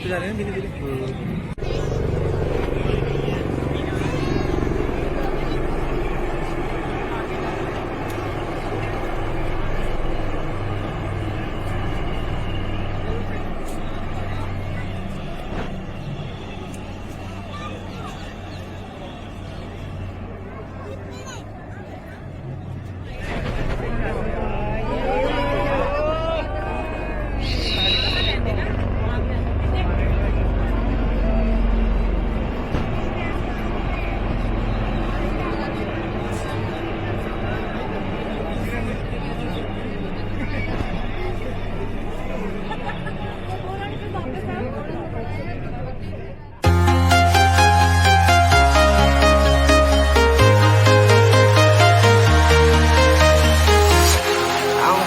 होते जा रहे हैं धीरे धीरे।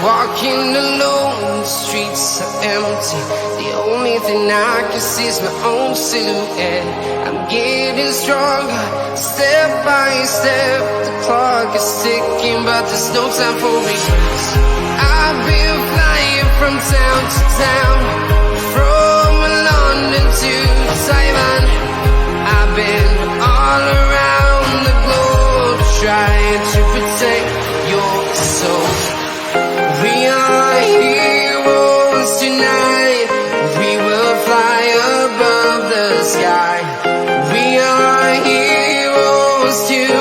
Walking alone, the streets are empty. The only thing I can see is my own silhouette. I'm getting stronger, step by step. The clock is ticking, but there's no time for regrets. I've been flying from town to town, from London to Taiwan. I've been all around the globe, trying to protect your soul. We are heroes tonight. We will fly above the sky. We are heroes tonight.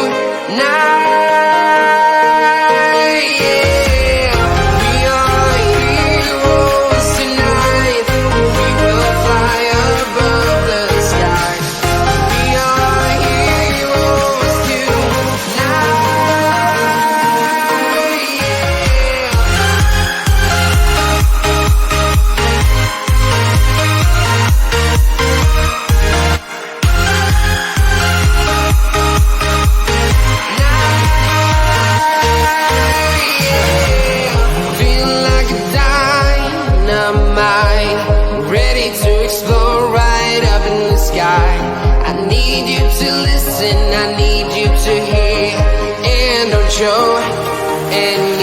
Yeah. We are heroes tonight. We will fly above the sky. We are heroes tonight. Feeling like a dynamite, ready to explode right up in the sky. I need you to listen, I need you to hear, and don't show any